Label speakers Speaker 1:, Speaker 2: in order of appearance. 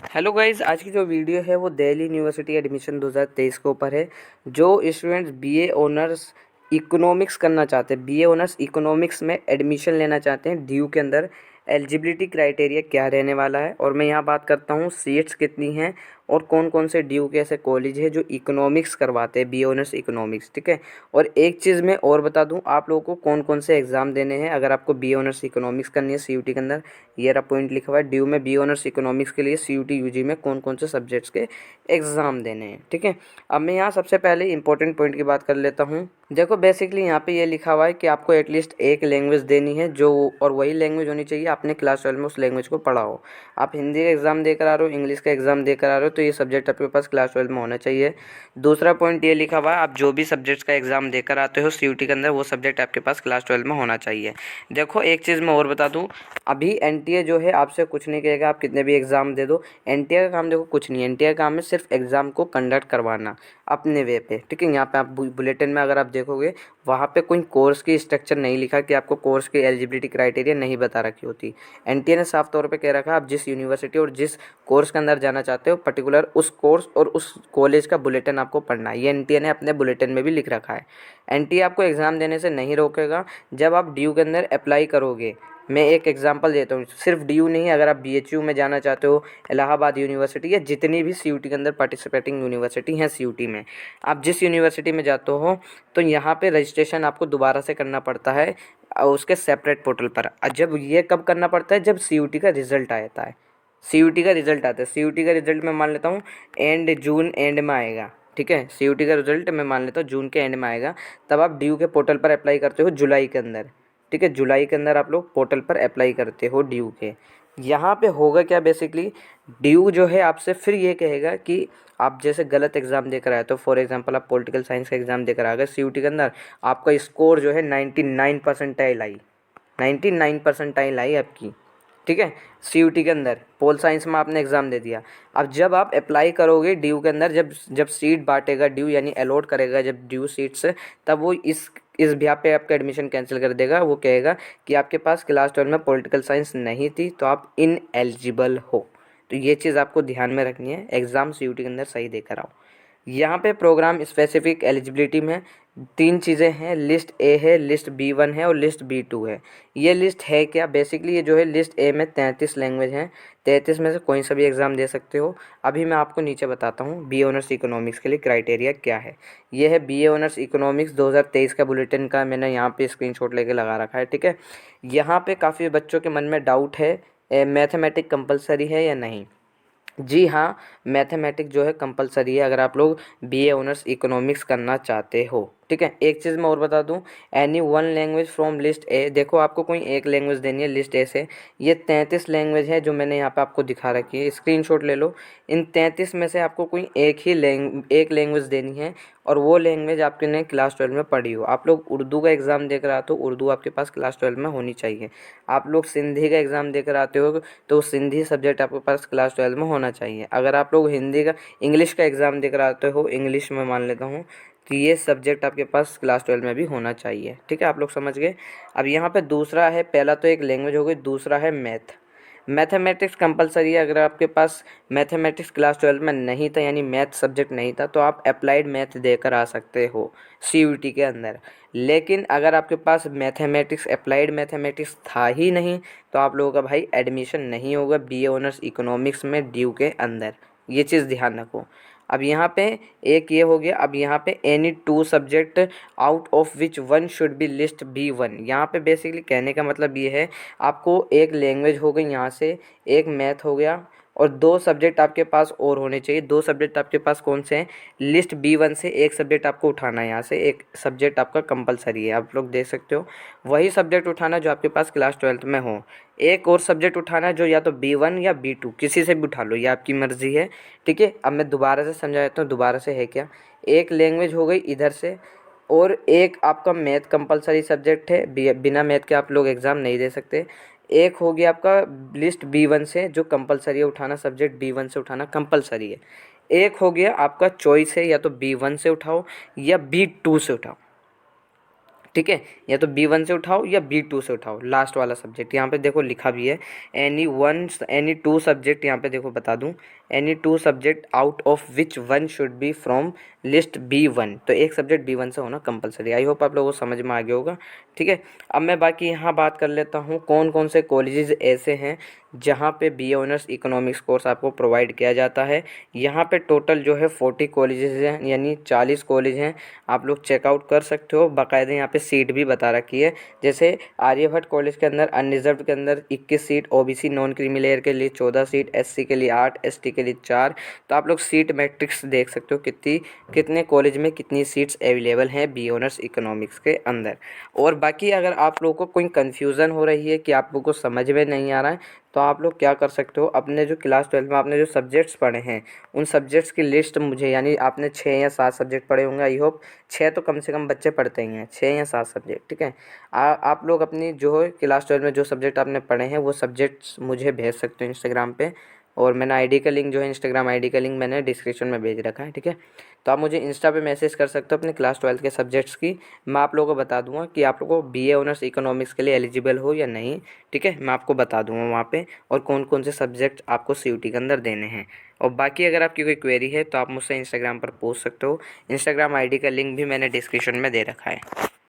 Speaker 1: Hello guys, आज की जो वीडियो है वो दिल्ली यूनिवर्सिटी एडमिशन 2023 के ऊपर है। जो स्टूडेंट्स बीए ऑनर्स इकोनॉमिक्स करना चाहते हैं, बीए ऑनर्स इकोनॉमिक्स में एडमिशन लेना चाहते हैं ड्यू के अंदर, एलिजिबिलिटी क्राइटेरिया क्या रहने वाला है। और मैं यहाँ बात करता हूँ सीट्स कितनी हैं और कौन कौन से ड्यू के ऐसे कॉलेज है जो इकोनॉमिक्स करवाते हैं, बीए ऑनर्स इकोनॉमिक्स, ठीक है। और एक चीज़ मैं और बता दूँ आप लोगों को कौन कौन से एग्ज़ाम देने हैं अगर आपको बीए ऑनर्स इकोनॉमिक्स करनी है सीयूटी के अंदर। ये रहा पॉइंट लिखा हुआ है, ड्यू में बीए ऑनर्स इकोनॉमिक्स के लिए सीयूटी यूजी में कौन कौन से सब्जेक्ट्स के एग्ज़ाम देने हैं, ठीक है। अब मैं यहाँ सबसे पहले इंपॉर्टेंट पॉइंट की बात कर लेता हूँ। देखो बेसिकली यहाँ पे ये लिखा हुआ है कि आपको एटलीस्ट एक लैंग्वेज देनी है जो, और वही लैंग्वेज होनी चाहिए आपने क्लास 12 में उस लैंग्वेज को पढ़ा हो। आप हिंदी का एग्ज़ाम देकर आ रहे हो, इंग्लिश का एग्ज़ाम देकर आ रहे हो, तो ये सब्जेक्ट आपके पास क्लास 12 में होना चाहिए। दूसरा पॉइंट ये लिखा हुआ है, आप जो भी सब्जेक्ट्स का एग्ज़ाम देकर आते हो सीयूटी के अंदर वो सब्जेक्ट आपके पास क्लास 12 में होना चाहिए। देखो एक चीज़ मैं और बता दूँ, अभी एनटीए जो है आपसे कुछ नहीं कहेगा, आप कितने भी एग्ज़ाम दे दो। एनटीए का काम देखो कुछ नहीं है, एनटीए का काम है सिर्फ एग्ज़ाम को कंडक्ट करवाना अपने वे पे, ठीक है। यहाँ पे आप बुलेटिन में अगर आप देखोगे वहाँ पे कोई कोर्स की स्ट्रक्चर नहीं लिखा कि आपको कोर्स की एलिजिबिलिटी क्राइटेरिया नहीं बता रखी होती। एनटीए ने साफ तौर पे कह रखा आप जिस यूनिवर्सिटी और जिस कोर्स के अंदर जाना चाहते हो पर्टिकुलर उस कोर्स और उस कॉलेज का बुलेटिन आपको पढ़ना है। ये एनटीए ने अपने बुलेटिन में भी लिख रखा है। एनटीए आपको एग्ज़ाम देने से नहीं रोकेगा। जब आप ड्यू के अंदर अप्लाई करोगे, मैं एक एग्जांपल देता हूँ, सिर्फ डीयू नहीं, अगर आप बीएचयू में जाना चाहते हो, इलाहाबाद यूनिवर्सिटी या जितनी भी सीयूटी के अंदर पार्टिसिपेटिंग यूनिवर्सिटी हैं सीयूटी में, आप जिस यूनिवर्सिटी में जाते हो तो यहाँ पे रजिस्ट्रेशन आपको दोबारा से करना पड़ता है उसके सेपरेट पोर्टल पर। जब ये कब करना पड़ता है, जब सीयूटी का रिजल्ट आता है। सीयूटी का रिजल्ट आता है, सीयूटी का रिजल्ट मैं मान लेता हूँ एंड जून एंड में आएगा, ठीक है। सीयूटी का रिजल्ट मैं मान लेता हूँ जून के एंड में आएगा, तब आप ड्यू के पोर्टल पर अप्लाई करते हो जुलाई के अंदर, ठीक है। जुलाई के अंदर आप लोग पोर्टल पर अप्लाई करते हो ड्यू के। यहाँ पे होगा क्या, बेसिकली ड्यू जो है आपसे फिर ये कहेगा कि आप जैसे गलत एग्ज़ाम देकर आए तो फॉर एग्जांपल आप पॉलिटिकल साइंस का एग्ज़ाम देकर आ गए सीयूटी के अंदर, आपका स्कोर जो है 99 परसेंटाइल आई, 99 परसेंटाइल आई आपकी, ठीक है। सीयूटी के अंदर पोल साइंस में आपने एग्ज़ाम दे दिया। अब जब आप अप्लाई करोगे ड्यू के अंदर, जब जब सीट बांटेगा ड्यू यानी अलॉट करेगा जब ड्यू सीट्स, तब वो इस बिहाफ पे आपका एडमिशन कैंसिल कर देगा। वो कहेगा कि आपके पास क्लास 12 में पॉलिटिकल साइंस नहीं थी तो आप इन एलिजिबल हो। तो ये चीज़ आपको ध्यान में रखनी है, एग्ज़ाम सीयूटी के अंदर सही देकर आओ। यहाँ पे प्रोग्राम स्पेसिफिक एलिजिबिलिटी में तीन चीज़ें हैं, लिस्ट ए है, लिस्ट B1 है और लिस्ट B2 है। ये लिस्ट है क्या, बेसिकली ये जो है लिस्ट ए में 33 लैंग्वेज हैं, 33 में से कोई सा भी एग्ज़ाम दे सकते हो। अभी मैं आपको नीचे बताता हूँ बीए ऑनर्स इकोनॉमिक्स के लिए क्राइटेरिया क्या है। ये है बीए ऑनर्स इकोनॉमिक्स 2023 का बुलेटिन का, मैंने यहाँ पे स्क्रीनशॉट लेके लगा रखा है, ठीक है। यहाँ पे काफ़ी बच्चों के मन में डाउट है, मैथमेटिक कंपलसरी है या नहीं। जी हाँ, मैथमेटिक जो है कंपलसरी है अगर आप लोग बीए ऑनर्स इकोनॉमिक्स करना चाहते हो, ठीक है। एक चीज़ मैं और बता दूं, any one language from list A, देखो आपको कोई एक लैंग्वेज देनी है लिस्ट ए से। ये 33 लैंग्वेज है जो मैंने यहाँ पे आपको दिखा रखी है, स्क्रीनशॉट ले लो। इन 33 में से आपको कोई एक लैंग्वेज देनी है और वो लैंग्वेज आपके ने क्लास 12 में पढ़ी हो। आप लोग उर्दू का एग्ज़ाम देकर आते हो, उर्दू आपके पास क्लास 12 में होनी चाहिए। आप लोग सिंधी का एग्ज़ाम देकर आते हो तो सिंधी सब्जेक्ट आपके पास क्लास 12 में होना चाहिए। अगर आप लोग इंग्लिश का एग्ज़ाम देकर आते हो, इंग्लिश में मान लेता हूँ, तो ये सब्जेक्ट आपके पास क्लास 12 में भी होना चाहिए, ठीक है। आप लोग समझ गए। अब यहाँ पे दूसरा है, पहला तो एक लैंग्वेज हो गई, दूसरा है मैथमेटिक्स कंपलसरी है। अगर आपके पास मैथमेटिक्स क्लास 12 में नहीं था यानी मैथ सब्जेक्ट नहीं था तो आप अप्लाइड मैथ देकर आ सकते हो सीयूटी के अंदर। लेकिन अगर आपके पास मैथमेटिक्स अप्लाइड मैथमेटिक्स था ही नहीं तो आप लोगों का भाई एडमिशन नहीं होगा बीए ऑनर्स इकोनॉमिक्स में ड्यू के अंदर, ये चीज़ ध्यान रखो। अब यहाँ पे एक ये हो गया। अब यहाँ पे any two subject out of which one should be list B1, यहाँ पे बेसिकली कहने का मतलब ये है आपको एक लैंग्वेज हो गई यहाँ से, एक मैथ हो गया और दो सब्जेक्ट आपके पास और होने चाहिए। दो सब्जेक्ट आपके पास कौन से हैं, लिस्ट B1 से एक सब्जेक्ट आपको उठाना है, यहाँ से एक सब्जेक्ट आपका कंपलसरी है, आप लोग देख सकते हो। वही सब्जेक्ट उठाना जो आपके पास क्लास 12 में हो। एक और सब्जेक्ट उठाना है जो या तो B1 या B2 किसी से भी उठा लो, ये आपकी मर्ज़ी है, ठीक है। अब मैं दोबारा से समझा देता हूँ, दोबारा से है क्या, एक लैंग्वेज हो गई इधर से और एक आपका मैथ कंपलसरी सब्जेक्ट है, बिना मैथ के आप लोग एग्ज़ाम नहीं दे सकते। एक हो गया आपका लिस्ट B1 से जो कंपलसरी है उठाना, सब्जेक्ट B1 से उठाना कंपलसरी है। एक हो गया आपका चॉइस है, या तो B1 से उठाओ या B2 से उठाओ, ठीक है, या तो B1 से उठाओ या B2 से उठाओ, लास्ट वाला सब्जेक्ट। यहाँ पे देखो लिखा भी है एनी टू सब्जेक्ट, यहाँ पे देखो बता दूँ, any two subject out of which one should be from list B1। तो एक सब्जेक्ट B1 से होना कंपलसरी। आई होप आप लोगों को समझ में आ गया होगा। ठीक है, अब मैं बाकी यहाँ बात कर लेता हूँ कौन कौन से कॉलेजेस ऐसे हैं जहाँ पे BA ऑनर्स इकोनॉमिक्स कोर्स आपको प्रोवाइड किया जाता है। यहाँ पे टोटल जो है 40 कॉलेजेस हैं, यानी 40 कॉलेज हैं। आप लोग चेकआउट कर सकते हो, बाकायदे यहाँ पे सीट भी बता रखी है। जैसे आर्यभट्ट कॉलेज के अंदर अनरिजर्व के अंदर 21 seat, OBC non creamy layer के लिए 14 सीट, SC के लिए 8, ST के लिए 4। तो आप लोग सीट मैट्रिक्स देख सकते हो कितने कॉलेज में कितनी सीट्स अवेलेबल हैं BA ऑनर्स इकोनॉमिक्स के अंदर। और बाकी अगर आप लोगों को कोई कन्फ्यूज़न हो रही है कि आप लोगों को समझ में नहीं आ रहा है, तो आप लोग क्या कर सकते हो, अपने जो क्लास 12 में आपने जो सब्जेक्ट्स पढ़े हैं उन सब्जेक्ट्स की लिस्ट मुझे, यानी आपने 6 या 7 सब्जेक्ट पढ़े होंगे, आई होप 6 तो कम से कम बच्चे पढ़ते ही हैं, 6 या 7 सब्जेक्ट। ठीक है, आप लोग अपनी जो है क्लास 12 में जो सब्जेक्ट आपने पढ़े हैं वो सब्जेक्ट्स मुझे भेज सकते हो इंस्टाग्राम पे, और मैंने आईडी का लिंक जो है इंस्टाग्राम आईडी का लिंक मैंने डिस्क्रिप्शन में भेज रखा है। ठीक है, तो आप मुझे इंस्टा पे मैसेज कर सकते हो अपने क्लास 12 के सब्जेक्ट्स की। मैं आप लोगों को बता दूंगा कि आप लोगों को BA ऑनर्स इकोनॉमिक्स के लिए एलिजिबल हो या नहीं। ठीक है, मैं आपको बता दूंगा वहाँ पे, और कौन कौन से सब्जेक्ट आपको CUT के अंदर देने हैं। और बाकी अगर आपकी कोई क्वेरी है तो आप मुझसे इंस्टाग्राम पर पूछ सकते हो। इंस्टाग्राम आईडी का लिंक भी मैंने डिस्क्रिप्शन में दे रखा है।